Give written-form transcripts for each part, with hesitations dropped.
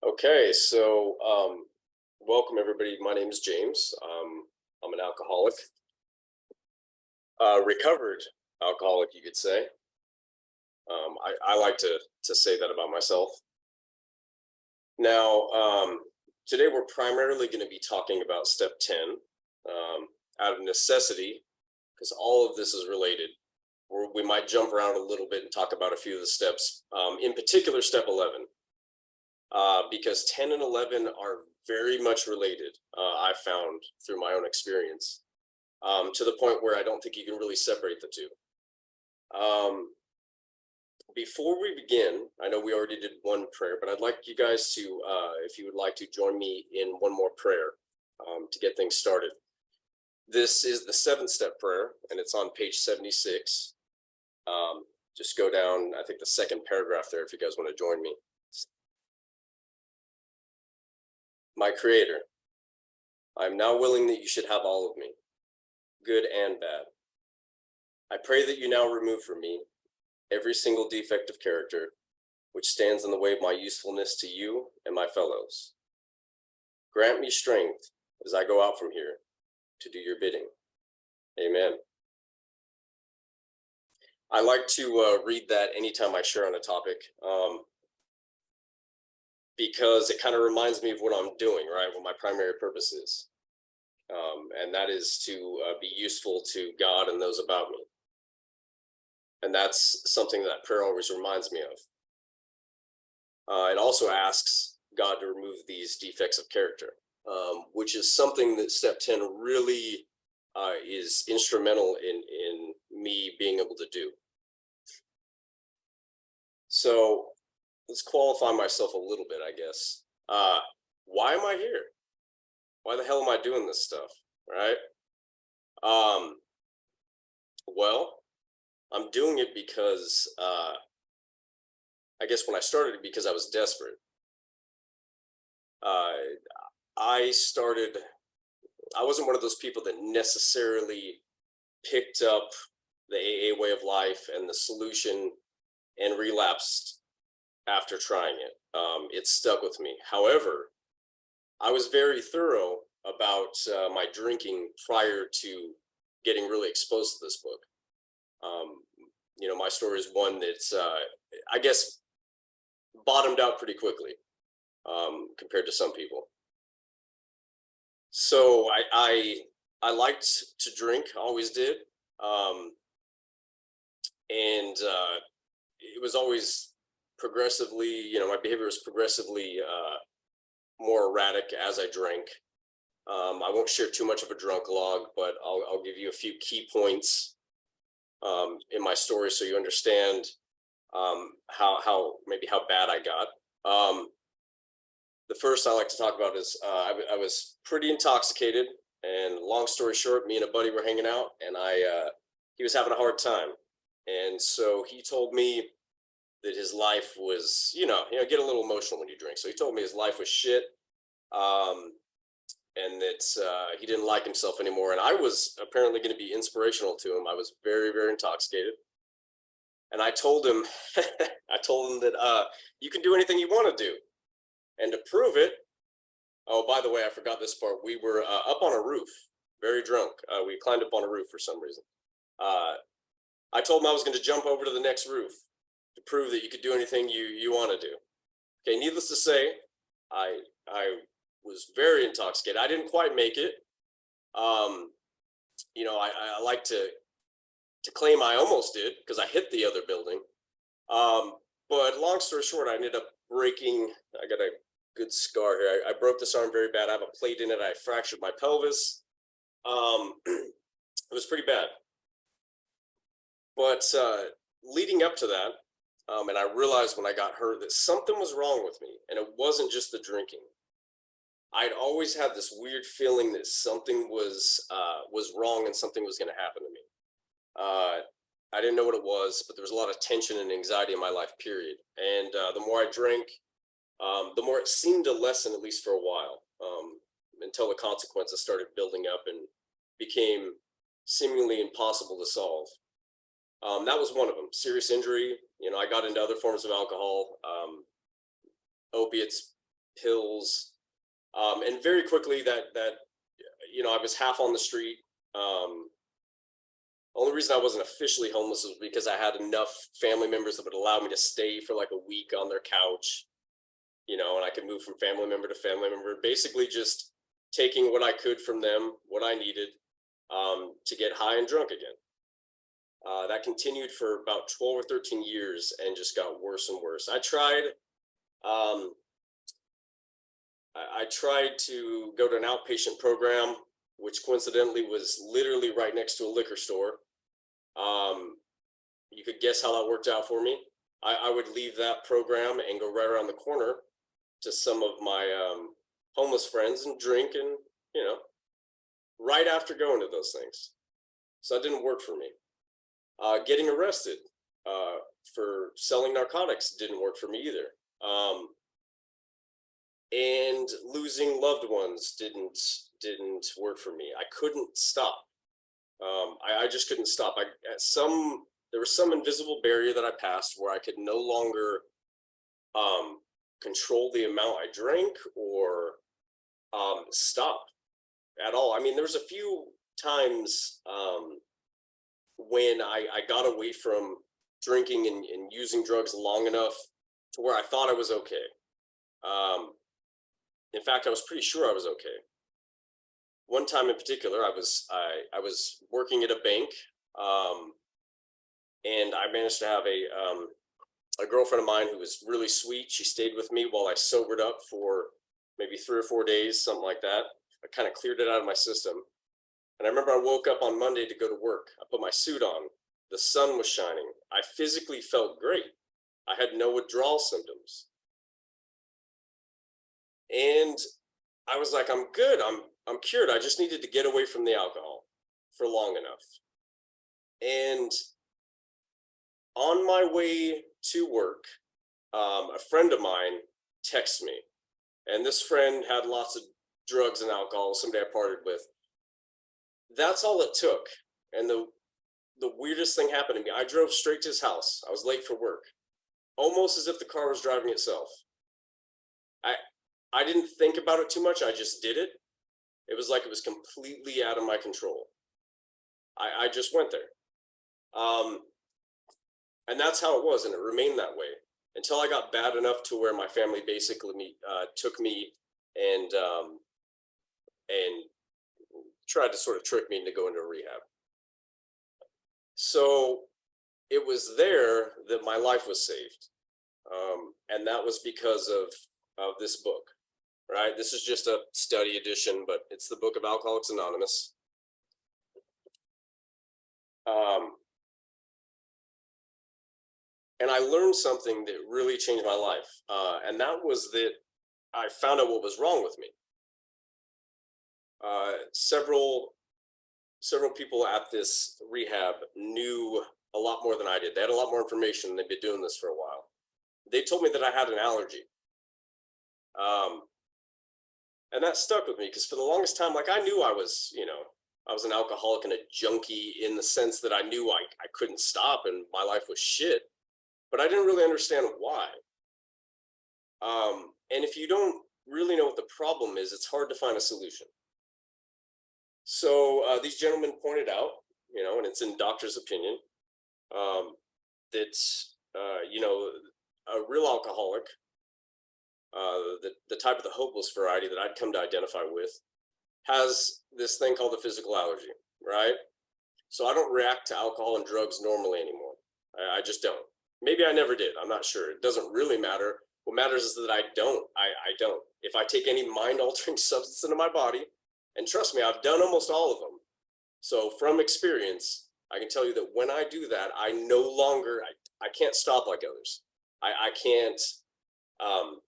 Okay, so welcome everybody. My name is James. I'm an alcoholic, recovered alcoholic, you could say. I like to say that about myself. Now, today we're primarily going to be talking about step 10, out of necessity, because all of this is related. We might jump around a little bit and talk about a few of the steps, in particular, step 11. Because 10 and 11 are very much related, I've found through my own experience, to the point where I don't think you can really separate the two. Um, Before we begin, I know we already did one prayer, but I'd like you guys to, if you would like to join me in one more prayer, to get things started. This is the seventh step prayer, and it's on page 76. Just go down, I think, the second paragraph there if you guys want to join me. My Creator, I am now willing that you should have all of me, good and bad. I pray that you now remove from me every single defect of character which stands in the way of my usefulness to you and my fellows. Grant me strength as I go out from here to do your bidding. Amen. I like to read that anytime I share on a topic, because it kind of reminds me of what I'm doing, right? What my primary purpose is. And that is to be useful to God and those about me. And that's something that prayer always reminds me of. It also asks God to remove these defects of character, which is something that step 10 really is instrumental in me being able to do. So let's qualify myself a little bit, I guess. Why am I here? Why the hell am I doing this stuff, right? Well, I'm doing it because I guess when I started it, because I was desperate. I started, I wasn't one of those people that necessarily picked up the AA way of life and the solution and relapsed after trying it. It stuck with me. However, I was very thorough about my drinking prior to getting really exposed to this book. Um, my story is one that's, I guess, bottomed out pretty quickly, compared to some people. So I liked to drink, always did, and it was always progressively, my behavior was progressively more erratic as I drank. I won't share too much of a drunk log, but I'll give you a few key points in my story so you understand how maybe how bad I got. The first I like to talk about is I was pretty intoxicated, and long story short, me and a buddy were hanging out, and he was having a hard time, and so he told me that his life was, get a little emotional when you drink. So he told me his life was shit, um, and that he didn't like himself anymore. And I was apparently going to be inspirational to him. I was very, very intoxicated, and I told him, I told him that you can do anything you want to do, and to prove it. Oh, by the way, I forgot this part. We were up on a roof, very drunk. We climbed up on a roof for some reason. Uh, I told him I was going to jump over to the next roof to prove that you could do anything you want to do. Okay, needless to say, I was very intoxicated. I didn't quite make it. Um, I like to claim I almost did because I hit the other building. Um, but long story short, I ended up breaking. I got a good scar here. I broke this arm very bad. I have a plate in it. I fractured my pelvis. It was pretty bad. But leading up to that, and I realized when I got hurt that something was wrong with me, and it wasn't just the drinking. I'd always had this weird feeling that something was wrong and something was going to happen to me. Uh, I didn't know what it was, but there was a lot of tension and anxiety in my life. Period. And the more I drank, the more it seemed to lessen, at least for a while, until the consequences started building up and became seemingly impossible to solve. That was one of them. Serious injury. I got into other forms of alcohol, opiates, pills, and very quickly I was half on the street. Only reason I wasn't officially homeless was because I had enough family members that would allow me to stay for like a week on their couch, and I could move from family member to family member, basically just taking what I could from them, what I needed, to get high and drunk again. That continued for about 12 or 13 years and just got worse and worse. Um, I tried to go to an outpatient program, which coincidentally was literally right next to a liquor store. Um, you could guess how that worked out for me. I would leave that program and go right around the corner to some of my homeless friends and drink, and you know, right after going to those things. So that didn't work for me. Getting arrested for selling narcotics didn't work for me either. And losing loved ones didn't work for me. I couldn't stop. I just couldn't stop. There was some invisible barrier that I passed where I could no longer um, control the amount I drank or stop at all. I mean, there was a few times when I got away from drinking and using drugs long enough to where I thought I was okay. Um, in fact, I was pretty sure I was okay. One time in particular, I was working at a bank, um, and I managed to have a girlfriend of mine who was really sweet. She stayed with me while I sobered up for maybe 3 or 4 days, something like that. I kind of cleared it out of my system. And I remember I woke up on Monday to go to work. I put my suit on. The sun was shining. I physically felt great. I had no withdrawal symptoms. And I was like, I'm good. I'm cured. I just needed to get away from the alcohol for long enough. And on my way to work, a friend of mine texted me. And this friend had lots of drugs and alcohol, somebody I partied with. That's all it took. And the weirdest thing happened to me. I drove straight to his house. I was late for work, almost as if the car was driving itself. I I didn't think about it too much. I just did it. It was like it was completely out of my control. I just went there. Um, and that's how it was, and it remained that way until I got bad enough to where my family basically took me and tried to sort of trick me into going to rehab. So it was there that my life was saved, and that was because of this book. Right, this is just a study edition, but it's the book of Alcoholics Anonymous. Um, and I learned something that really changed my life, and that was that I found out what was wrong with me. Several people at this rehab knew a lot more than I did. They had a lot more information. They'd been doing this for a while. They told me that I had an allergy. Um, and that stuck with me because for the longest time, like I knew I was an alcoholic and a junkie in the sense that I knew I couldn't stop and my life was shit, but I didn't really understand why. And if you don't really know what the problem is, it's hard to find a solution. So these gentlemen pointed out, and it's in doctor's opinion, um, that a real alcoholic, the type of the hopeless variety that I'd come to identify with, has this thing called the physical allergy, right? So I don't react to alcohol and drugs normally anymore. I just don't. Maybe I never did. I'm not sure. It doesn't really matter. What matters is that I don't. I don't. If I take any mind altering substance into my body, and trust me, I've done almost all of them. So from experience, I can tell you that when I do that, I no longer, I can't stop like others. I can't, um,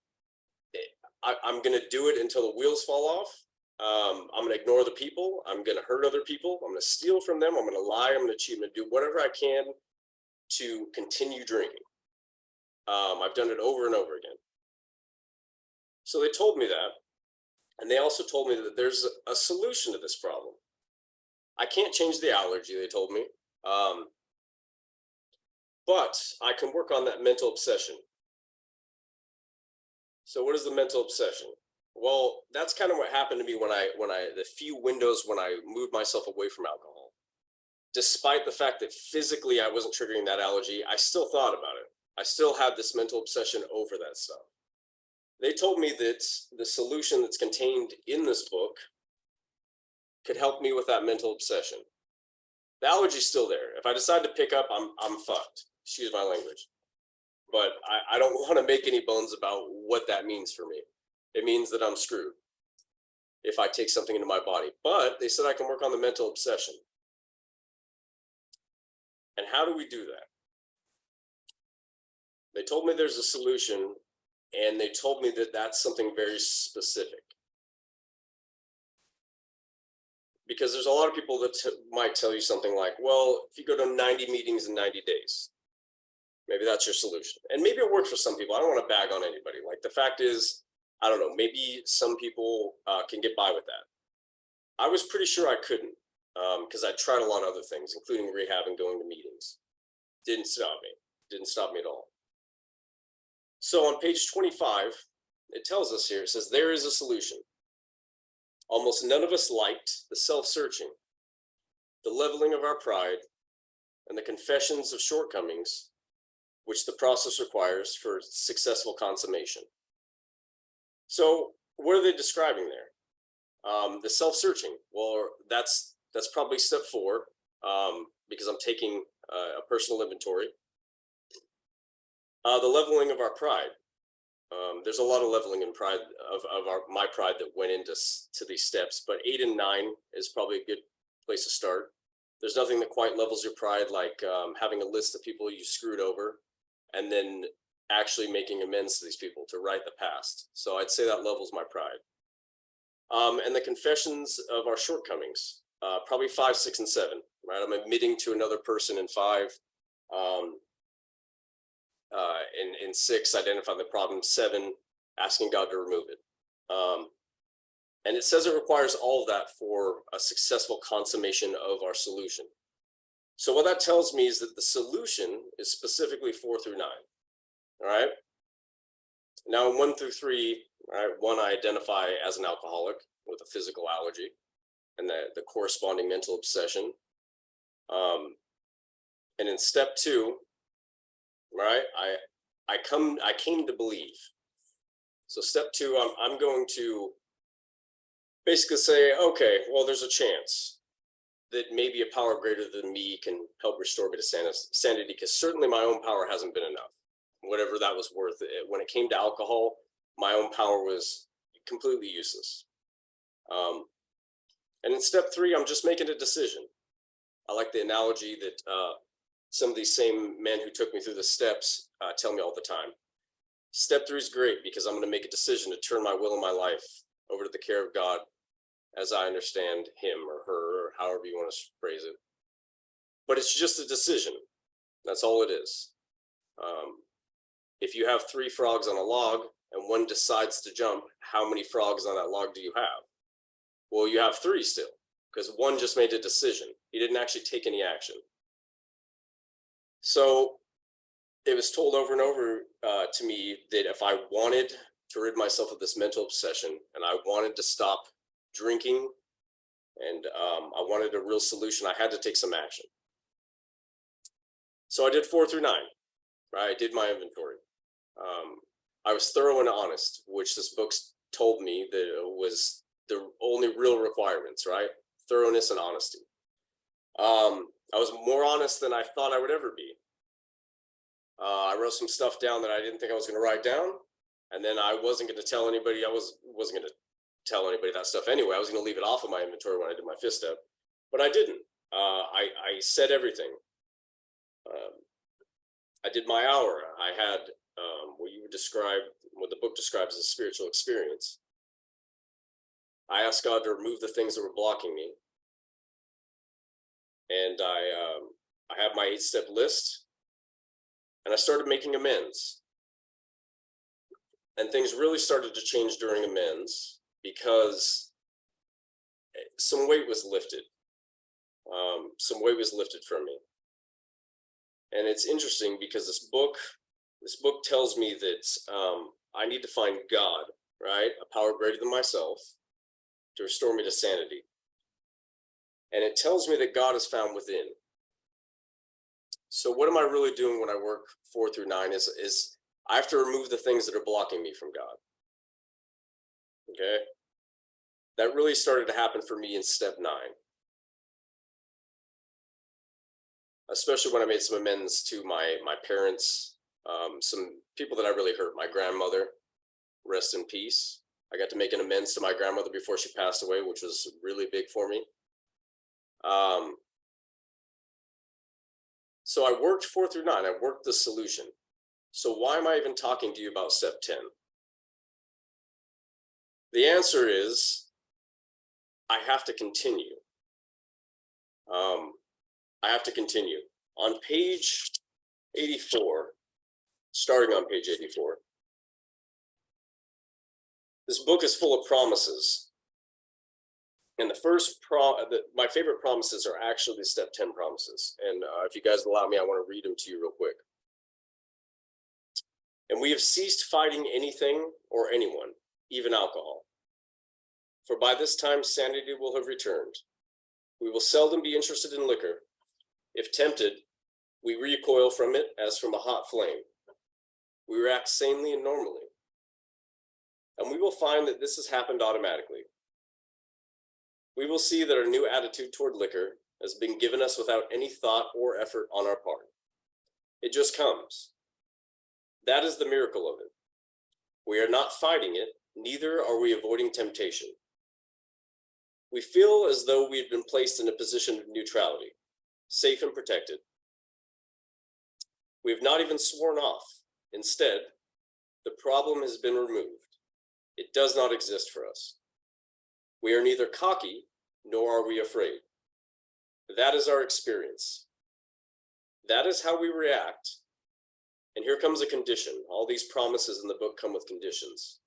I'm going to do it until the wheels fall off. I'm going to ignore the people. I'm going to hurt other people. I'm going to steal from them. I'm going to lie. I'm going to cheat. I'm going to do whatever I can to continue drinking. I've done it over and over again. So they told me that. And they also told me that there's a solution to this problem. I can't change the allergy, they told me. But I can work on that mental obsession. So what is the mental obsession? Well, that's kind of what happened to me when I the few windows when I moved myself away from alcohol. Despite the fact that physically I wasn't triggering that allergy, I still thought about it. I still had this mental obsession over that stuff. They told me that the solution that's contained in this book could help me with that mental obsession. The allergy's still there. If I decide to pick up, I'm fucked. Excuse my language. But I don't want to make any bones about what that means for me. It means that I'm screwed if I take something into my body. But they said I can work on the mental obsession. And how do we do that? They told me there's a solution, and they told me that that's something very specific. Because there's a lot of people that might tell you something like, well, if you go to 90 meetings in 90 days, maybe that's your solution. And maybe it works for some people. I don't want to bag on anybody. Like, the fact is, I don't know, maybe some people can get by with that. I was pretty sure I couldn't, because I tried a lot of other things, including rehab and going to meetings. Didn't stop me at all. So on page 25, it tells us here, it says, there is a solution. Almost none of us liked the self-searching, the leveling of our pride, and the confessions of shortcomings, which the process requires for successful consummation. So what are they describing there? The self-searching. Well, that's probably step 4, because I'm taking a personal inventory. The leveling of our pride. There's a lot of leveling in pride of my pride that went into these steps, but 8 and 9 is probably a good place to start. There's nothing that quite levels your pride like having a list of people you screwed over and then actually making amends to these people to right the past. So I'd say that levels my pride. And the confessions of our shortcomings, probably 5, 6, and 7, right? I'm admitting to another person in 5. In 6, identify the problem. 7, asking God to remove it. And it says it requires all of that for a successful consummation of our solution. So what that tells me is that the solution is specifically 4 through 9. All right. Now in 1 through 3, all right, 1, I identify as an alcoholic with a physical allergy and the corresponding mental obsession. And in step 2, right, I came to believe. So step 2, I'm going to basically say, okay, well, there's a chance that maybe a power greater than me can help restore me to sanity, because certainly my own power hasn't been enough, whatever that was worth. When it came to alcohol, my own power was completely useless. And in step 3, I'm just making a decision. I like the analogy that some of these same men who took me through the steps tell me all the time. Step 3 is great because I'm going to make a decision to turn my will and my life over to the care of God as I understand him or her, or however you want to phrase it. But it's just a decision. That's all it is. If you have 3 frogs on a log and one decides to jump, how many frogs on that log do you have? Well, you have 3 still, because one just made a decision. He didn't actually take any action. So it was told over and over to me that if I wanted to rid myself of this mental obsession and I wanted to stop drinking and I wanted a real solution, I had to take some action. So I did 4 through 9, right? I did my inventory. I was thorough and honest, which this book told me that it was the only real requirements, right? Thoroughness and honesty. I was more honest than I thought I would ever be. I wrote some stuff down that I didn't think I was going to write down, and then I wasn't going to tell anybody. I wasn't going to tell anybody that stuff anyway. I was going to leave it off of my inventory when I did my 5th step, but I didn't. I said everything. I did my hour. I had what the book describes as a spiritual experience. I asked God to remove the things that were blocking me, and I have my 8-step list. And I started making amends. And things really started to change during amends because some weight was lifted. Some weight was lifted from me. And it's interesting because this book tells me that I need to find God, right? A power greater than myself to restore me to sanity. And it tells me that God is found within. So what am I really doing when I work 4 through 9 is I have to remove the things that are blocking me from God. Okay? That really started to happen for me in step 9. Especially when I made some amends to my parents, some people that I really hurt. My grandmother, rest in peace. I got to make an amends to my grandmother before she passed away, which was really big for me. So I worked 4 through 9. I worked the solution. So why am I even talking to you about step 10? The answer is I have to continue. I have to continue. On page 84, starting on page 84, this book is full of promises. And the first my favorite promises are actually the step 10 promises. And if you guys allow me, I want to read them to you real quick. And we have ceased fighting anything or anyone, even alcohol. For by this time, sanity will have returned. We will seldom be interested in liquor. If tempted, we recoil from it as from a hot flame. We react sanely and normally. And we will find that this has happened automatically. We will see that our new attitude toward liquor has been given us without any thought or effort on our part. It just comes. That is the miracle of it. We are not fighting it, neither are we avoiding temptation. We feel as though we had been placed in a position of neutrality, safe and protected. We have not even sworn off. Instead, the problem has been removed. It does not exist for us. We are neither cocky, nor are we afraid. That is our experience. That is how we react. And here comes a condition. All these promises in the book come with conditions.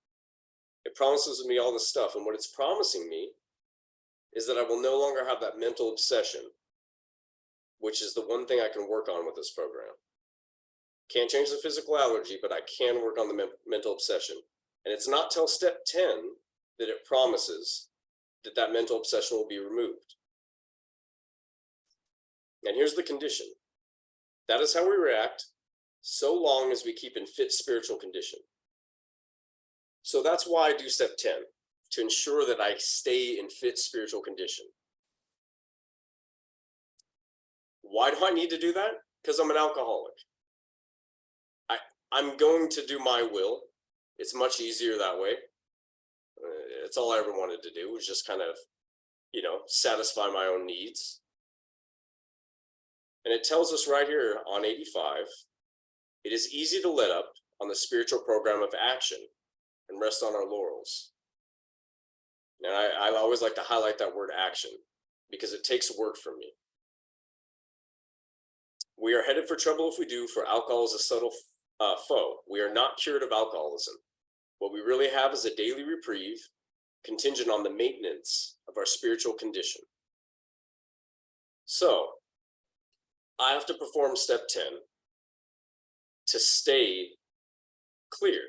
It promises me all this stuff, and what it's promising me is that I will no longer have that mental obsession, which is the one thing I can work on with this program. Can't change the physical allergy, but I can work on the mental obsession. And it's not till step 10 that it promises that that mental obsession will be removed. And here's the condition. That is how we react, so long as we keep in fit spiritual condition. So that's why I do step 10, to ensure that I stay in fit spiritual condition. Why do I need to do that? Because I'm an alcoholic. I'm going to do my will. It's much easier that way. It's all I ever wanted to do, was just kind of, satisfy my own needs. And it tells us right here on 85, it is easy to let up on the spiritual program of action and rest on our laurels. And I always like to highlight that word action, because it takes work from me. We are headed for trouble if we do, for alcohol is a subtle foe. We are not cured of alcoholism. What we really have is a daily reprieve, contingent on the maintenance of our spiritual condition. So, I have to perform step 10 to stay clear,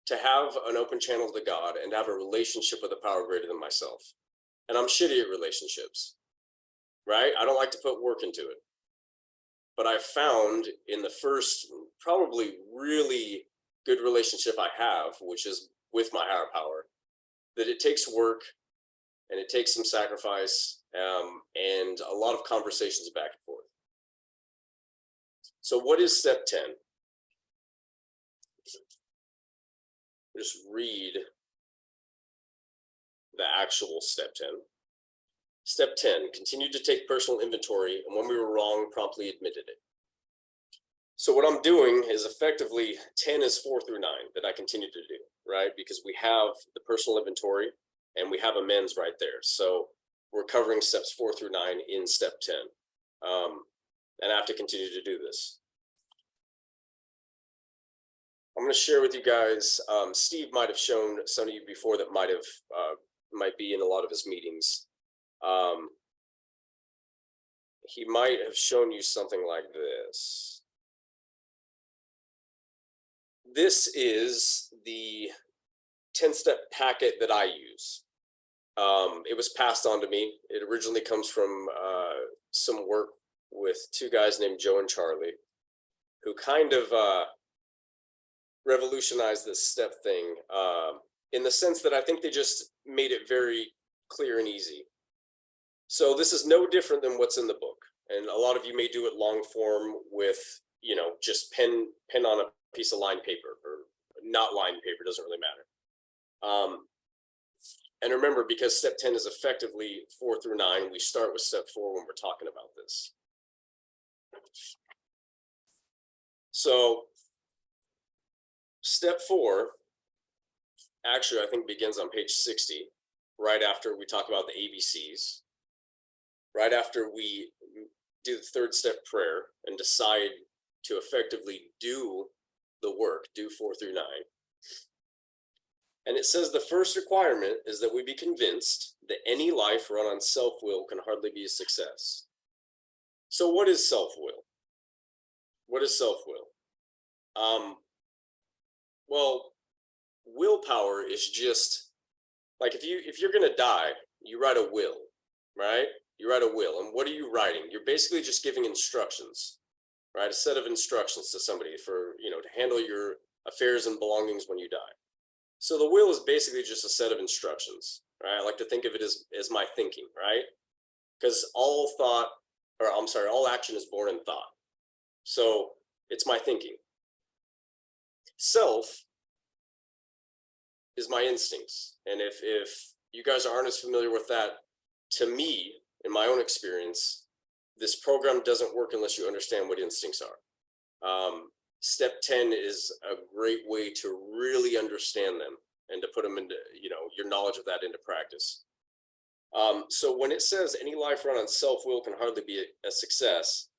to have an open channel to God, and have a relationship with a power greater than myself. And I'm shitty at relationships, right? I don't like to put work into it. But I found in the first, probably really good relationship I have, which is with my higher power, that it takes work and it takes some sacrifice and a lot of conversations back and forth. So what is step 10? Just read the actual step 10. Step 10, continue to take personal inventory, and when we were wrong, promptly admitted it. So what I'm doing is effectively 10 is 4 through 9 that I continue to do, right? Because we have the personal inventory and we have amends right there. So we're covering steps 4 through 9 in step 10. And I have to continue to do this. I'm going to share with you guys, Steve might have shown some of you before that might be in a lot of his meetings. He might have shown you something like this. This is the 10-step packet that I use. It was passed on to me. It originally comes from some work with two guys named Joe and Charlie, who kind of revolutionized this step thing in the sense that I think they just made it very clear and easy. So this is no different than what's in the book. And a lot of you may do it long form with, just pen on a piece of lined paper, or not lined paper, doesn't really matter. And remember, because step 10 is effectively 4 through 9, we start with step 4 when we're talking about this. So step 4, actually, I think begins on page 60, right after we talk about the ABCs, right after we do the 3rd step prayer and decide to effectively do the work, do 4 through 9. And it says the first requirement is that we be convinced that any life run on self-will can hardly be a success. So what is self-will? What is self-will? Well, willpower is just like if you're gonna die, you write a will, right? You write a will, and what are you writing? You're basically just giving instructions, right? A set of instructions to somebody for to handle your affairs and belongings when you die. So the will is basically just a set of instructions, right? I like to think of it as my thinking, right? Because all action is born in thought. So it's my thinking. Self is my instincts. And if you guys aren't as familiar with that, to me, in my own experience, this program doesn't work unless you understand what instincts are. Step 10 is a great way to really understand them and to put them into, your knowledge of that into practice. So when it says any life run on self-will can hardly be a success,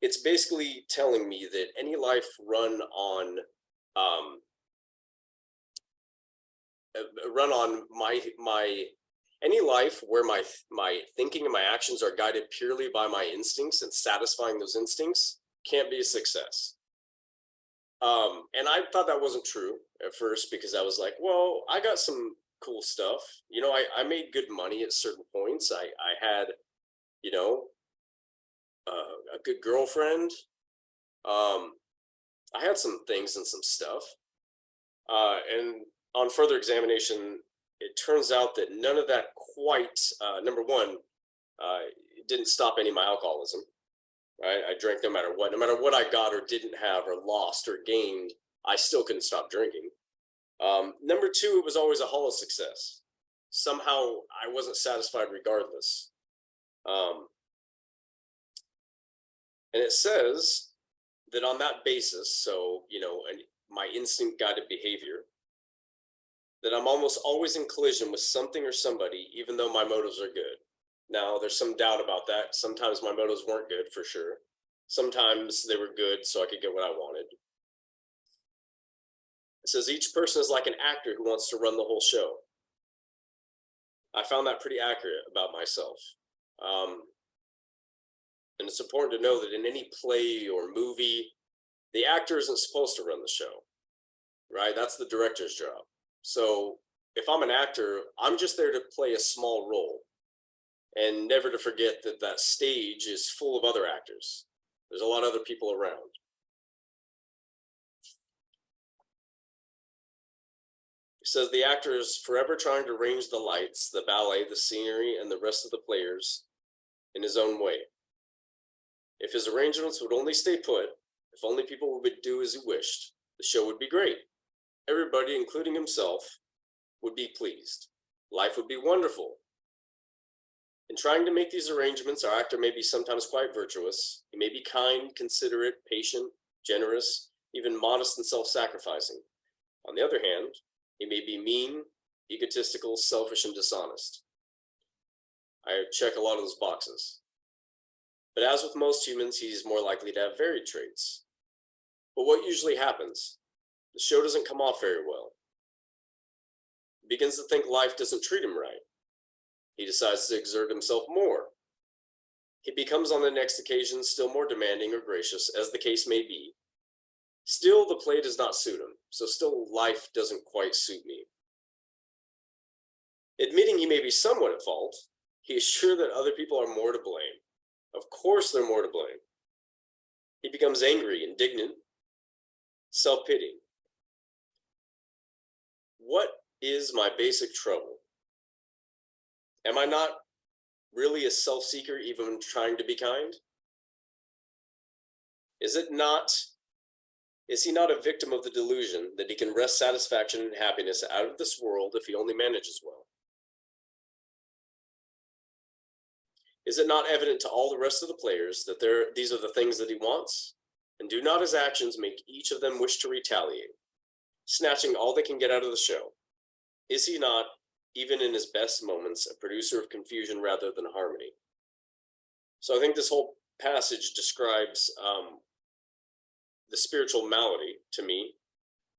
it's basically telling me that any life run on any life where my thinking and my actions are guided purely by my instincts and satisfying those instincts can't be a success. And I thought that wasn't true at first, because I was like, well, I got some cool stuff. I made good money at certain points. I had, a good girlfriend. I had some things and some stuff. And on further examination, it turns out that none of that quite, number one, it didn't stop any of my alcoholism. Right? I drank no matter what I got or didn't have or lost or gained, I still couldn't stop drinking. Number two, it was always a hollow success. Somehow I wasn't satisfied regardless. And it says that on that basis, so, my instinct guided behavior, that I'm almost always in collision with something or somebody, even though my motives are good. Now, there's some doubt about that. Sometimes my motives weren't good, for sure. Sometimes they were good so I could get what I wanted. It says each person is like an actor who wants to run the whole show. I found that pretty accurate about myself. And it's important to know that in any play or movie, the actor isn't supposed to run the show, right? That's the director's job. So if I'm an actor, I'm just there to play a small role. And never to forget that that stage is full of other actors. There's a lot of other people around. It says the actor is forever trying to arrange the lights, the ballet, the scenery, and the rest of the players in his own way. If his arrangements would only stay put, if only people would do as he wished, the show would be great. Everybody, including himself, would be pleased. Life would be wonderful. In trying to make these arrangements, our actor may be sometimes quite virtuous. He may be kind, considerate, patient, generous, even modest and self-sacrificing. On the other hand, he may be mean, egotistical, selfish, and dishonest. I check a lot of those boxes. But as with most humans, he's more likely to have varied traits. But what usually happens? The show doesn't come off very well. He begins to think life doesn't treat him right. He decides to exert himself more. He becomes on the next occasion still more demanding or gracious, as the case may be. Still, the play does not suit him, so still life doesn't quite suit me. Admitting he may be somewhat at fault, he is sure that other people are more to blame. Of course they're more to blame. He becomes angry, indignant, self-pitying. What is my basic trouble? Am I not really a self-seeker even when trying to be kind? Is he not a victim of the delusion that he can wrest satisfaction and happiness out of this world if he only manages well? Is it not evident to all the rest of the players that these are the things that he wants? And do not his actions make each of them wish to retaliate, snatching all they can get out of the show? Is he not, even in his best moments, a producer of confusion rather than harmony? So I think this whole passage describes the spiritual malady to me,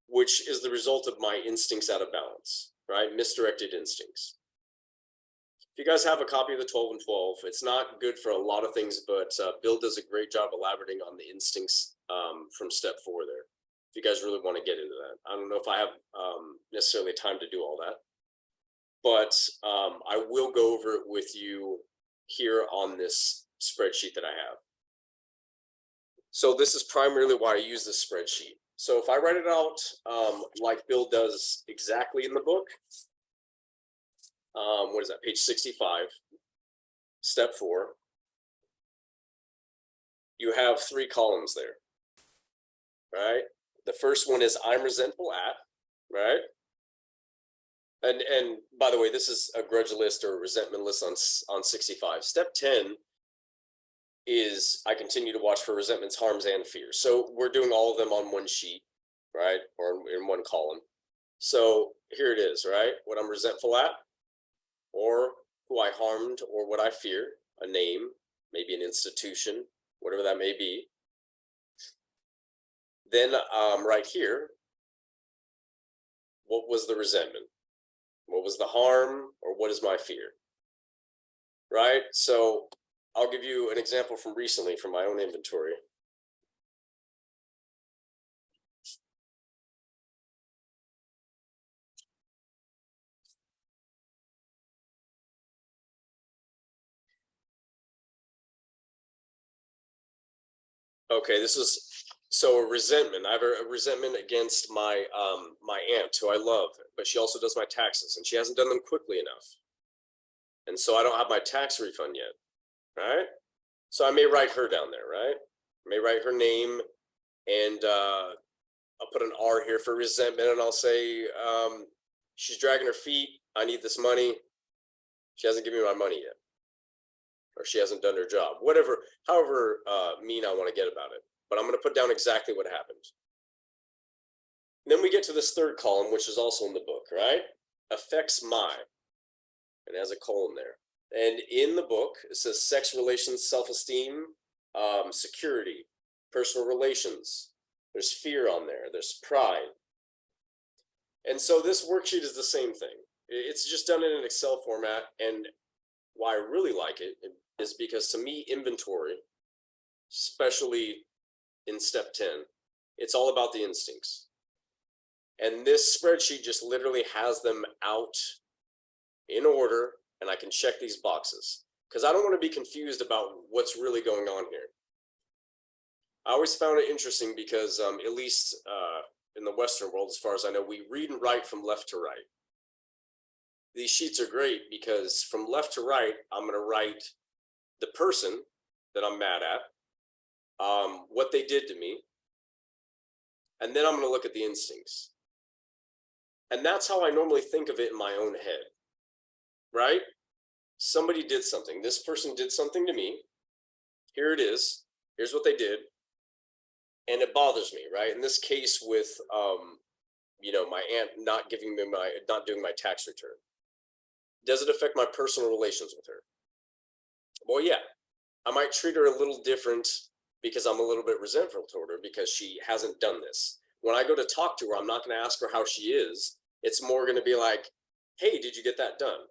which is the result of my instincts out of balance, right? Misdirected instincts. If you guys have a copy of the 12 and 12, it's not good for a lot of things, but Bill does a great job elaborating on the instincts from step 4 there. If you guys really want to get into that. I don't know if I have necessarily time to do all that, but I will go over it with you here on this spreadsheet that I have. So this is primarily why I use this spreadsheet. So if I write it out like Bill does exactly in the book, what is that, page 65, step 4, you have 3 columns there, right? The first one is I'm resentful at, right? And by the way, this is a grudge list or a resentment list on 65. Step 10 is I continue to watch for resentments, harms, and fears. So we're doing all of them on one sheet, right? Or in one column. So here it is, right? What I'm resentful at, or who I harmed, or what I fear, a name, maybe an institution, whatever that may be. Then right here, what was the resentment? What was the harm, or what is my fear? Right? So I'll give you an example from recently from my own inventory. Okay, this is so a resentment. I have a resentment against my my aunt who I love, but she also does my taxes and she hasn't done them quickly enough. And so I don't have my tax refund yet. Right? So I may write her down there, right? I may write her name and I'll put an R here for resentment and I'll say she's dragging her feet. I need this money. She hasn't given me my money yet. Or she hasn't done her job, whatever, however mean I want to get about it. But I'm going to put down exactly what happened. And then we get to this third column, which is also in the book, right? Affects my, and it has a colon there. And in the book, it says sex relations, self-esteem, security, personal relations. There's fear on there. There's pride. And so this worksheet is the same thing. It's just done in an Excel format. And why I really like it is because to me, inventory, especially in step 10, it's all about the instincts. And this spreadsheet just literally has them out in order, and I can check these boxes because I don't want to be confused about what's really going on here. I always found it interesting because at least in the Western world, as far as I know, we read and write from left to right. These sheets are great because from left to right, I'm going to write the person that I'm mad at, what they did to me, and then I'm going to look at the instincts. And that's how I normally think of it in my own head, right? Somebody did something. This person did something to me. Here it is. Here's what they did. And it bothers me, right? In this case with, my aunt not doing my tax return. Does it affect my personal relations with her? Well, yeah, I might treat her a little different because I'm a little bit resentful toward her because she hasn't done this. When I go to talk to her, I'm not going to ask her how she is. It's more going to be like, hey, did you get that done?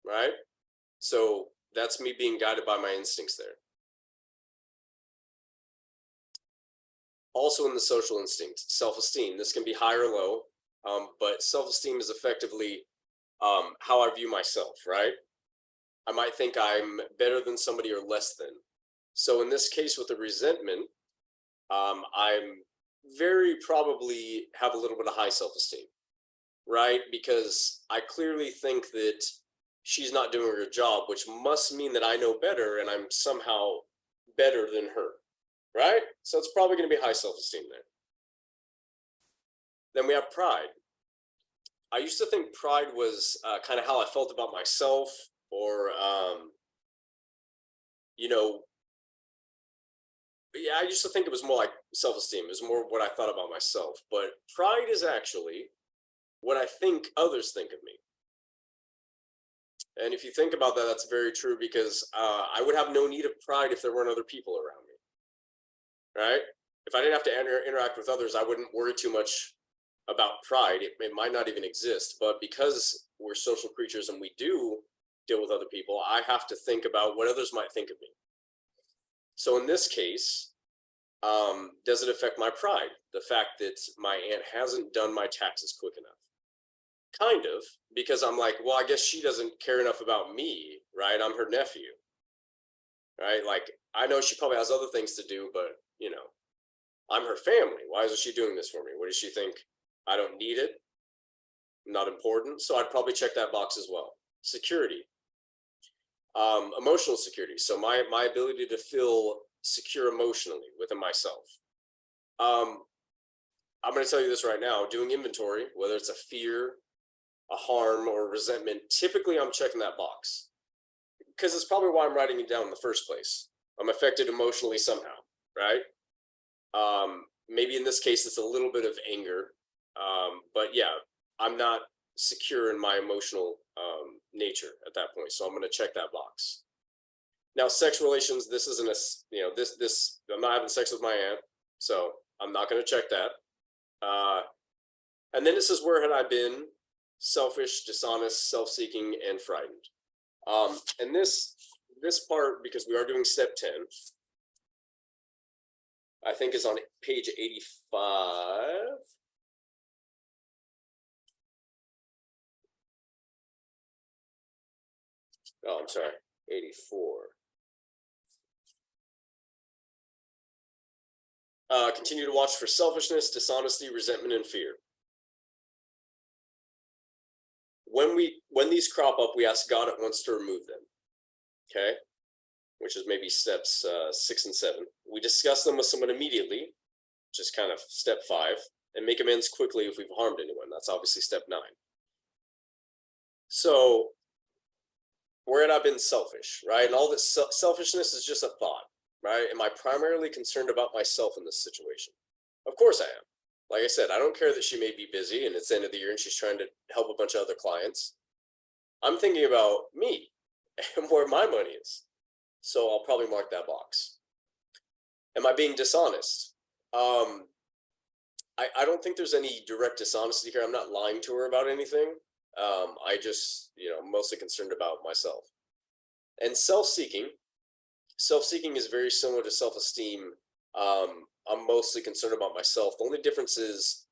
Right? So that's me being guided by my instincts there. Also in the social instinct, self-esteem. This can be high or low, but self-esteem is effectively how I view myself, right? I might think I'm better than somebody or less than. So in this case with the resentment, I'm very probably have a little bit of high self-esteem, right? Because I clearly think that she's not doing her job, which must mean that I know better and I'm somehow better than her, right? So it's probably going to be high self-esteem there. Then we have pride. I used to think pride was kind of how I felt about myself, or you know, yeah, I used to think it was more like self-esteem. It was more what I thought about myself. But pride is actually what I think others think of me. And if you think about that, that's very true because I would have no need of pride if there weren't other people around me, right? If I didn't have to interact with others, I wouldn't worry too much about pride. It might not even exist. But because we're social creatures and we do deal with other people, I have to think about what others might think of me. So in this case, does it affect my pride? The fact that my aunt hasn't done my taxes quick enough? Kind of, because I'm like, well, I guess she doesn't care enough about me, right? I'm her nephew, right? Like, I know she probably has other things to do, but I'm her family. Why isn't she doing this for me? What does she think? I don't need it, not important. So I'd probably check that box as well. Security, emotional security. So my ability to feel secure emotionally within myself. Um, I'm going to tell you this right now. Doing inventory, whether it's a fear, a harm, or resentment, typically I'm checking that box because it's probably why I'm writing it down in the first place. I'm affected emotionally somehow, right? Maybe in this case it's a little bit of anger, but yeah, I'm not secure in my emotional nature at that point, so I'm going to check that box. Now, sex relations. This isn't a this. I'm not having sex with my aunt, so I'm not going to check that. And then it says, where had I been? Selfish, dishonest, self-seeking, and frightened. And this part, because we are doing step 10, I think is on page 85. Oh, I'm sorry, 84. Continue to watch for selfishness, dishonesty, resentment, and fear. When these crop up, we ask God at once to remove them. Okay, which is maybe steps 6 and 7. We discuss them with someone immediately, which is kind of step 5, and make amends quickly if we've harmed anyone. That's obviously step 9. So, where had I been selfish, right? And all this selfishness is just a thought, right? Am I primarily concerned about myself in this situation? Of course I am. Like I said, I don't care that she may be busy and it's the end of the year and she's trying to help a bunch of other clients. I'm thinking about me and where my money is. So I'll probably mark that box. Am I being dishonest? I don't think there's any direct dishonesty here. I'm not lying to her about anything. I just, mostly concerned about myself. And self-seeking is very similar to self-esteem. I'm mostly concerned about myself. The only difference is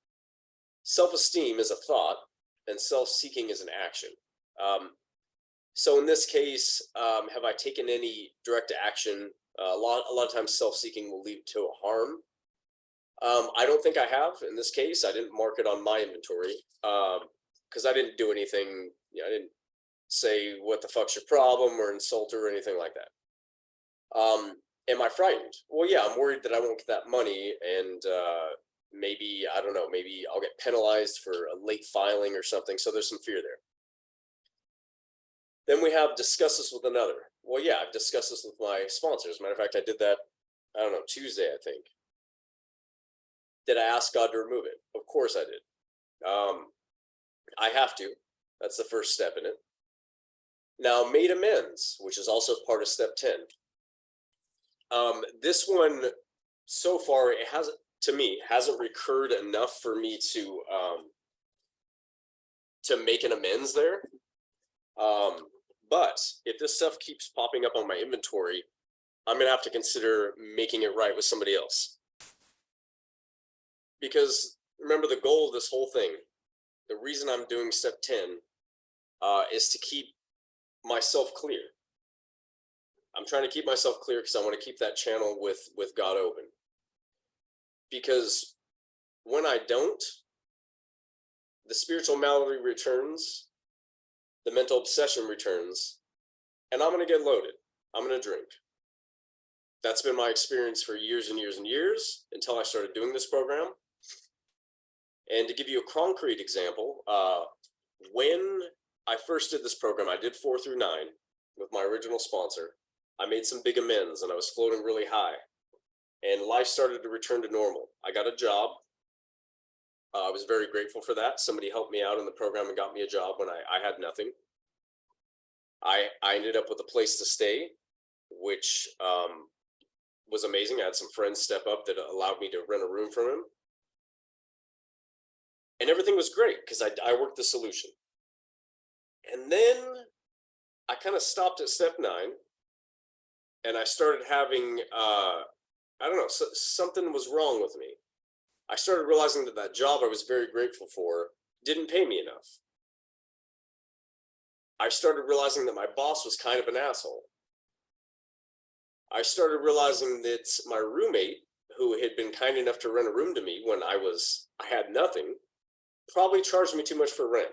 self-esteem is a thought and self-seeking is an action. So in this case, have I taken any direct action? A lot of times self-seeking will lead to a harm. I don't think I have in this case. I didn't mark it on my inventory because I didn't do anything. I didn't say what the fuck's your problem or insult her or anything like that. Am I frightened? Well, yeah, I'm worried that I won't get that money, and maybe I don't know. Maybe I'll get penalized for a late filing or something. So there's some fear there. Then we have discuss this with another. Well, yeah, I've discussed this with my sponsor. As a matter of fact, I did that, I don't know, Tuesday, I think. Did I ask God to remove it? Of course I did. I have to. That's the first step in it. Now, made amends, which is also part of step 10. This one, so far, it hasn't, to me, hasn't recurred enough for me to make an amends there. But if this stuff keeps popping up on my inventory, I'm going to have to consider making it right with somebody else. Because remember, the goal of this whole thing, the reason I'm doing step 10 is to keep myself clear. I'm trying to keep myself clear because I want to keep that channel with God open. Because when I don't, the spiritual malady returns, the mental obsession returns, and I'm going to get loaded. I'm going to drink. That's been my experience for years and years and years until I started doing this program. And to give you a concrete example, when I first did this program, I did 4 through 9 with my original sponsor. I made some big amends and I was floating really high, and life started to return to normal. I got a job. I was very grateful for that. Somebody helped me out in the program and got me a job when I had nothing. I ended up with a place to stay, which was amazing. I had some friends step up that allowed me to rent a room from him. And everything was great because I worked the solution. And then I kind of stopped at step 9 and I started having, I don't know, something was wrong with me. I started realizing that job I was very grateful for didn't pay me enough. I started realizing that my boss was kind of an asshole. I started realizing that my roommate, who had been kind enough to rent a room to me when I had nothing, probably charged me too much for rent.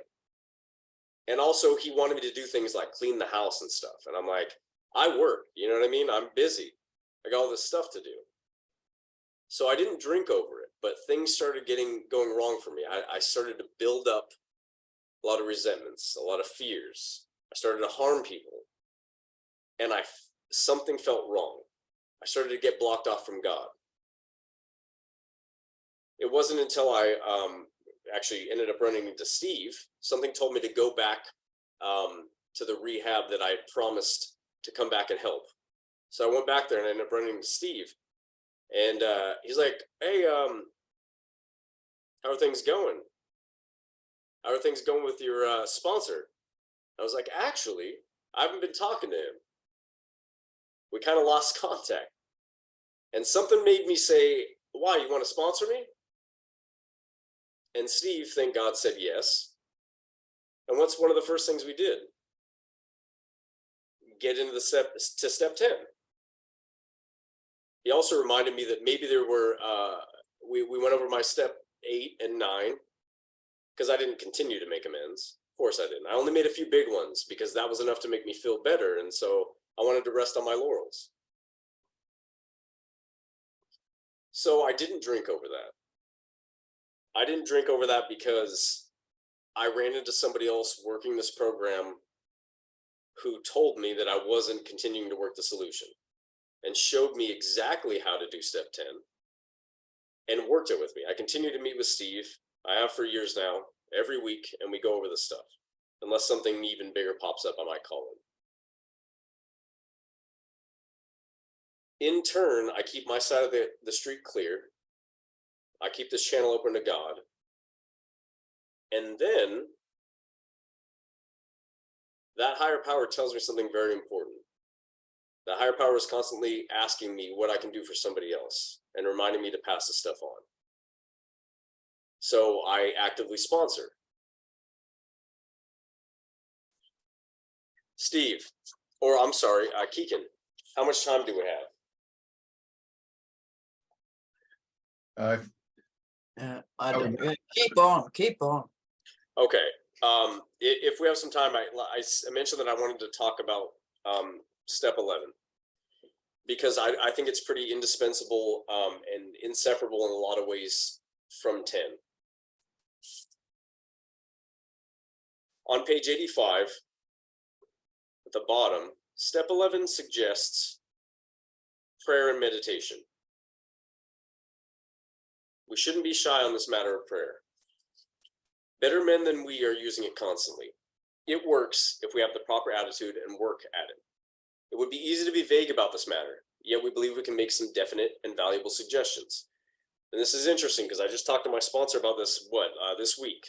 And also he wanted me to do things like clean the house and stuff. And I'm like, I work, you know what I mean? I'm busy. I got all this stuff to do. So I didn't drink over it, but things started going wrong for me. I started to build up a lot of resentments, a lot of fears. I started to harm people, and something felt wrong. I started to get blocked off from God. It wasn't until I actually ended up running into Steve, something told me to go back to the rehab that I had promised to come back and help. So I went back there and I ended up running into Steve. And he's like, hey, how are things going? How are things going with your sponsor? I was like, actually, I haven't been talking to him. We kind of lost contact. And something made me say, why, you want to sponsor me? And Steve, thank God, said yes. And what's one of the first things we did? Get into step 10. He also reminded me that maybe there were, we went over my step 8 and 9, because I didn't continue to make amends. Of course I didn't. I only made a few big ones because that was enough to make me feel better. And so I wanted to rest on my laurels. So I didn't drink over that. I didn't drink over that because I ran into somebody else working this program who told me that I wasn't continuing to work the solution and showed me exactly how to do step 10 and worked it with me. I continue to meet with Steve. I have for years now, every week, and we go over this stuff. Unless something even bigger pops up, I might call him. In turn, I keep my side of the street clear. I keep this channel open to God. And then that higher power tells me something very important. The higher power is constantly asking me what I can do for somebody else and reminding me to pass the stuff on. So I actively sponsor. Steve, or I'm sorry, Keegan, how much time do we have? I don't. Keep on. Okay. If we have some time, I mentioned that I wanted to talk about step 11 because I think it's pretty indispensable and inseparable in a lot of ways from 10. On page 85, at the bottom, step 11 suggests prayer and meditation. We shouldn't be shy on this matter of prayer. Better men than we are using it constantly. It works if we have the proper attitude and work at it. It would be easy to be vague about this matter, yet we believe we can make some definite and valuable suggestions. And this is interesting because I just talked to my sponsor about this, this week,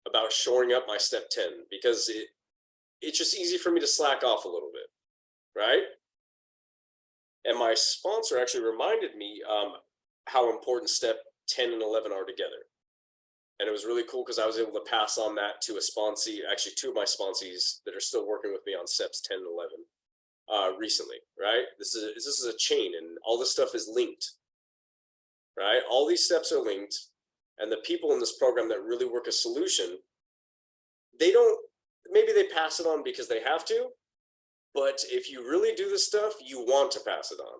about shoring up my step 10, because it's just easy for me to slack off a little bit, right? And my sponsor actually reminded me how important step 10 and 11 are together. And it was really cool because I was able to pass on that to a sponsee, actually two of my sponsees that are still working with me on steps 10 and 11 recently, right? This is a chain, and all this stuff is linked, right? All these steps are linked, and the people in this program that really work a solution, they don't, maybe they pass it on because they have to, but if you really do this stuff, you want to pass it on.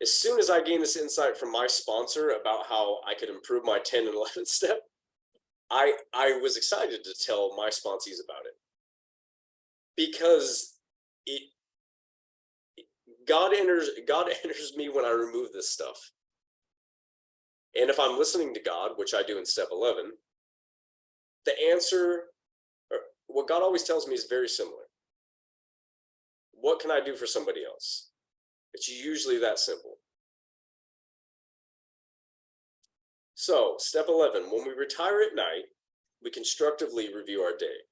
As soon as I gained this insight from my sponsor about how I could improve my 10 and 11 step, I was excited to tell my sponsees about it, because God enters me when I remove this stuff. And if I'm listening to God, which I do in step 11, the answer, or what God always tells me, is very similar. What can I do for somebody else? It's usually that simple. So, step 11, when we retire at night, we constructively review our day.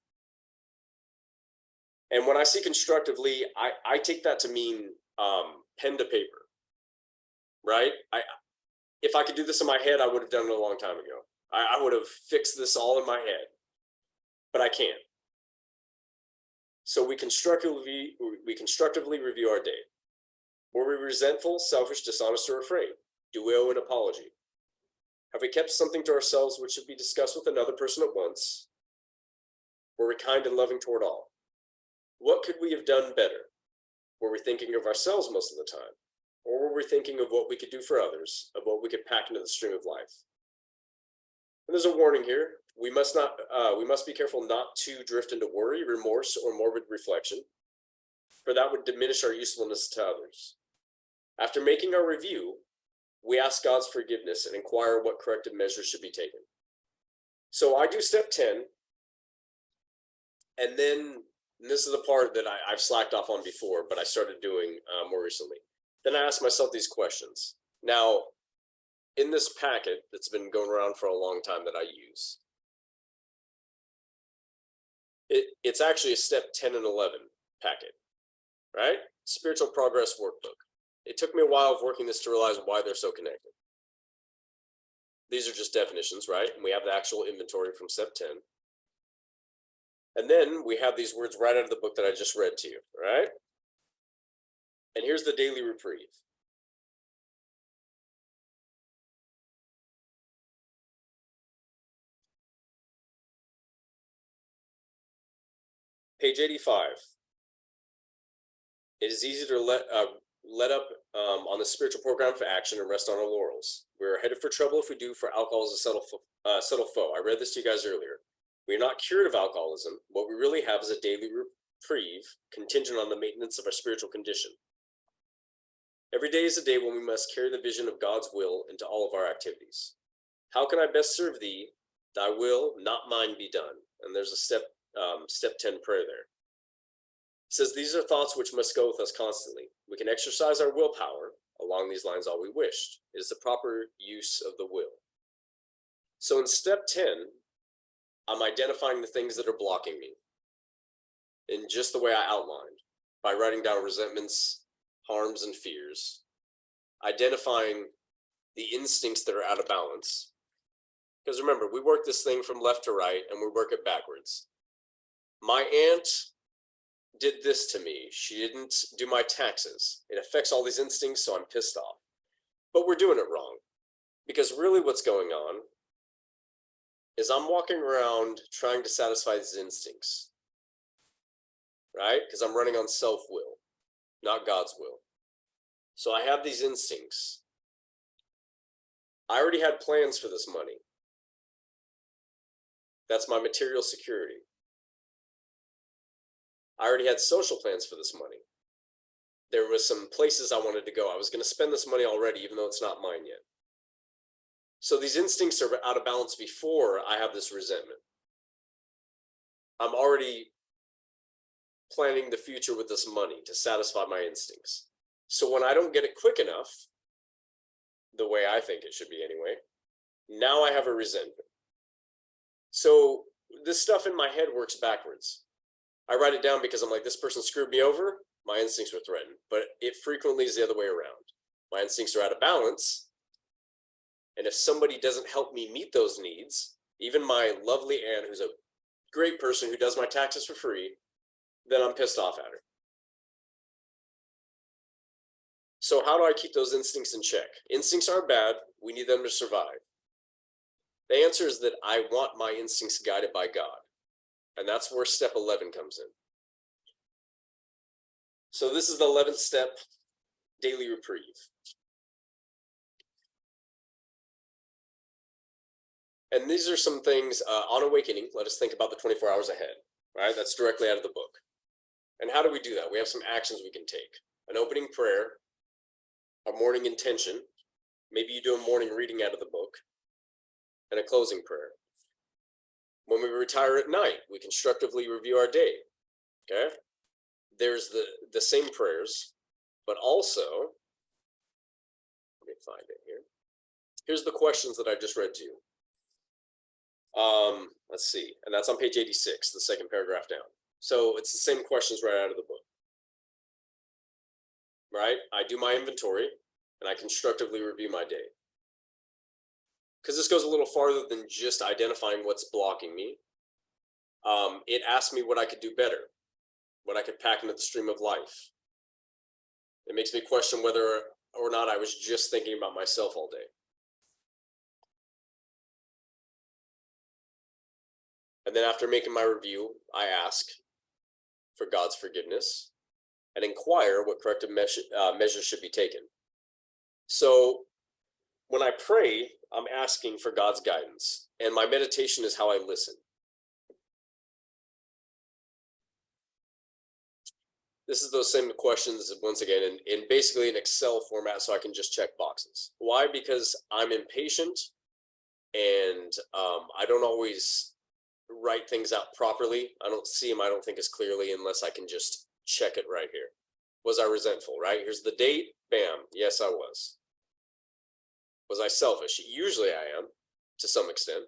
And when I say constructively, I take that to mean pen to paper, right? If I could do this in my head, I would have done it a long time ago. I would have fixed this all in my head, but I can't. So we constructively review our day. Were we resentful, selfish, dishonest, or afraid? Do we owe an apology? Have we kept something to ourselves which should be discussed with another person at once? Were we kind and loving toward all? What could we have done better? Were we thinking of ourselves most of the time? Or were we thinking of what we could do for others, of what we could pack into the stream of life? And there's a warning here. We must be careful not to drift into worry, remorse, or morbid reflection, for that would diminish our usefulness to others. After making our review, we ask God's forgiveness and inquire what corrective measures should be taken. So I do step 10, and then and this is the part that I've slacked off on before, but I started doing more recently. Then I ask myself these questions. Now, in this packet that's been going around for a long time that I use, it's actually a step 10 and 11 packet, right? Spiritual Progress Workbook. It took me a while of working this to realize why they're so connected. These are just definitions, right? And we have the actual inventory from step 10. And then we have these words right out of the book that I just read to you, right? And here's the daily reprieve. Page 85. It is easy to let up on the spiritual program for action and rest on our laurels. We're headed for trouble if we do, for alcohol is a subtle foe. I read this to you guys earlier. We are not cured of alcoholism. What we really have is a daily reprieve contingent on the maintenance of our spiritual condition. Every day is a day when we must carry the vision of God's will into all of our activities. How can I best serve thee? Thy will, not mine, be done. And there's a step 10 prayer there. It says, these are thoughts which must go with us constantly. We can exercise our willpower along these lines all we wished. It is the proper use of the will. So in step 10, I'm identifying the things that are blocking me in just the way I outlined, by writing down resentments, harms, and fears, identifying the instincts that are out of balance. Because remember, we work this thing from left to right and we work it backwards. My aunt did this to me. She didn't do my taxes. It affects all these instincts, so I'm pissed off. But we're doing it wrong. Because really what's going on is I'm walking around trying to satisfy these instincts, right? Because I'm running on self-will, not God's will. So I have these instincts. I already had plans for this money. That's my material security. I already had social plans for this money. There was some places I wanted to go. I was going to spend this money already, even though it's not mine yet. So these instincts are out of balance before I have this resentment. I'm already planning the future with this money to satisfy my instincts. So when I don't get it quick enough, the way I think it should be anyway, now I have a resentment. So this stuff in my head works backwards. I write it down because I'm like, this person screwed me over, my instincts were threatened. But it frequently is the other way around. My instincts are out of balance, And if somebody doesn't help me meet those needs, even my lovely aunt, who's a great person who does my taxes for free, then I'm pissed off at her. So how do I keep those instincts in check? Instincts are bad. We need them to survive. The answer is that I want my instincts guided by God. And that's where step 11 comes in. So this is the 11th step, daily reprieve. And these are some things on awakening. Let us think about the 24 hours ahead, right? That's directly out of the book. And how do we do that? We have some actions we can take. An opening prayer, a morning intention. Maybe you do a morning reading out of the book, and a closing prayer. When we retire at night, we constructively review our day, okay? There's the same prayers, but also, let me find it here. Here's the questions that I just read to you. Let's see, and that's on page 86, the second paragraph down. So it's the same questions right out of the book, right? I do my inventory and I constructively review my day. Because this goes a little farther than just identifying what's blocking me. It asks me what I could do better, what I could pack into the stream of life. It makes me question whether or not I was just thinking about myself all day. And then after making my review, I ask for God's forgiveness and inquire what corrective measures should be taken. So when I pray, I'm asking for God's guidance, and my meditation is how I listen. This is those same questions once again in basically an Excel format, so I can just check boxes. Why? Because I'm impatient, and I don't always write things out properly. I don't see them, I don't think, as clearly unless I can just check it right here. Was I resentful, right? Here's the date, bam, yes, I was. Was I selfish? Usually I am, to some extent.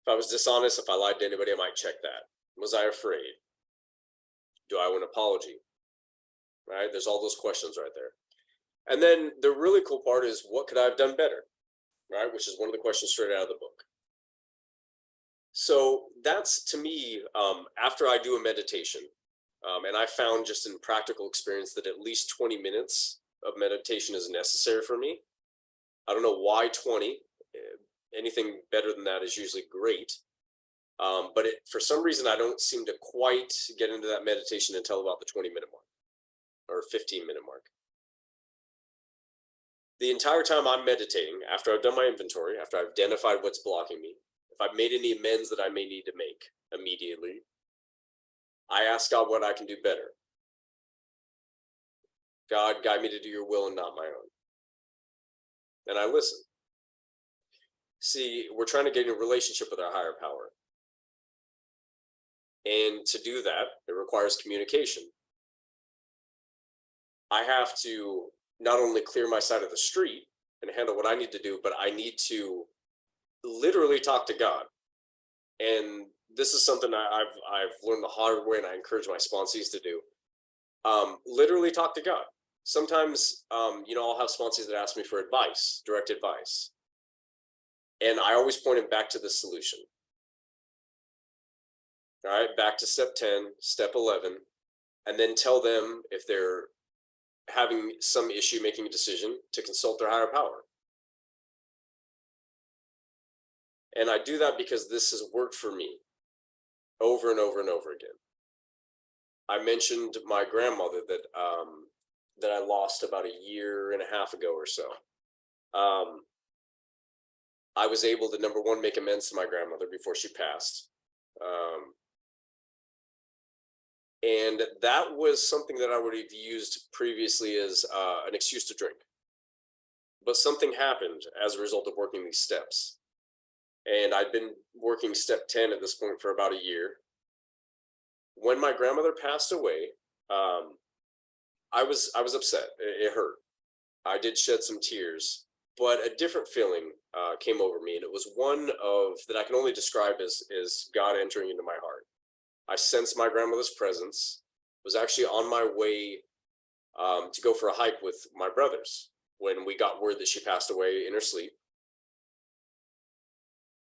If I was dishonest, if I lied to anybody, I might check that. Was I afraid? Do I owe an apology? Right? There's all those questions right there. And then the really cool part is, what could I have done better? Right? Which is one of the questions straight out of the book. So that's, to me, after I do a meditation, and I found just in practical experience that at least 20 minutes of meditation is necessary for me. I don't know why 20. Anything better than that is usually great. But for some reason, I don't seem to quite get into that meditation until about the 20-minute mark or 15-minute mark. The entire time I'm meditating, after I've done my inventory, after I've identified what's blocking me, if I've made any amends that I may need to make immediately, I ask God what I can do better. God, guide me to do your will and not my own. And I listen. See, we're trying to get in a relationship with our higher power. And to do that, it requires communication. I have to not only clear my side of the street and handle what I need to do, but I need to literally talk to God. And this is something I've learned the hard way, and I encourage my sponsees to do. Literally talk to God. Sometimes, I'll have sponsees that ask me for advice, direct advice. And I always point them back to the solution. All right, back to step 10, step 11, and then tell them if they're having some issue making a decision to consult their higher power. And I do that because this has worked for me over and over and over again. I mentioned my grandmother that I lost about a year and a half ago or so. I was able to, number one, make amends to my grandmother before she passed. And that was something that I would have used previously as an excuse to drink. But something happened as a result of working these steps. And I'd been working step 10 at this point for about a year. When my grandmother passed away, I was upset. It hurt. I did shed some tears, but a different feeling came over me, and it was one of that I can only describe as God entering into my heart. I sensed my grandmother's presence. Was actually on my way to go for a hike with my brothers, when we got word that she passed away in her sleep.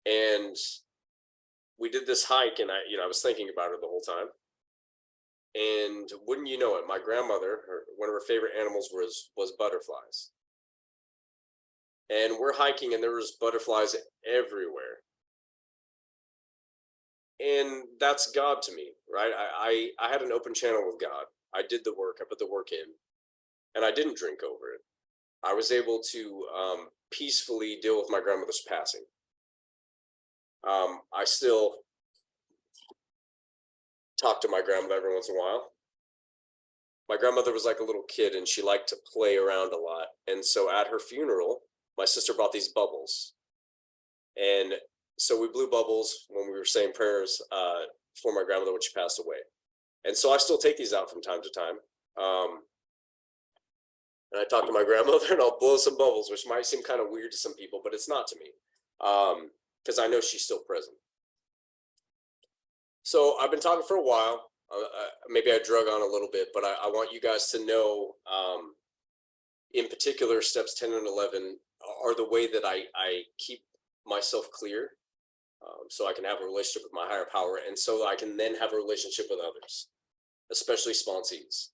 And we did this hike, and I was thinking about her the whole time. And wouldn't you know it, my grandmother, one of her favorite animals was butterflies. And we're hiking, and there was butterflies everywhere. And that's God to me, right? I had an open channel with God. I did the work. I put the work in, and I didn't drink over it. I was able to peacefully deal with my grandmother's passing. I still talk to my grandmother every once in a while. My grandmother was like a little kid, and she liked to play around a lot. And so at her funeral, my sister brought these bubbles. And so we blew bubbles when we were saying prayers for my grandmother when she passed away. And so I still take these out from time to time. And I talk to my grandmother, and I'll blow some bubbles, which might seem kind of weird to some people, but it's not to me, because I know she's still present. So I've been talking for a while. Maybe I drug on a little bit, but I want you guys to know, in particular, steps 10 and 11 are the way that I keep myself clear, so I can have a relationship with my higher power, and so I can then have a relationship with others, especially sponsees.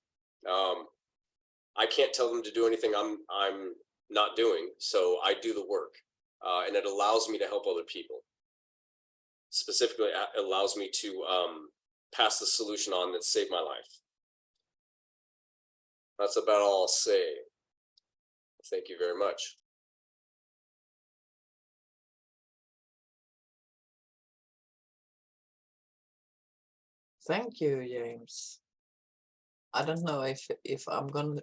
I can't tell them to do anything I'm not doing, so I do the work, and it allows me to help other people. Specifically, it allows me to pass the solution on that saved my life. That's about all I'll say. Thank you very much. Thank you, James. I don't know if I'm gonna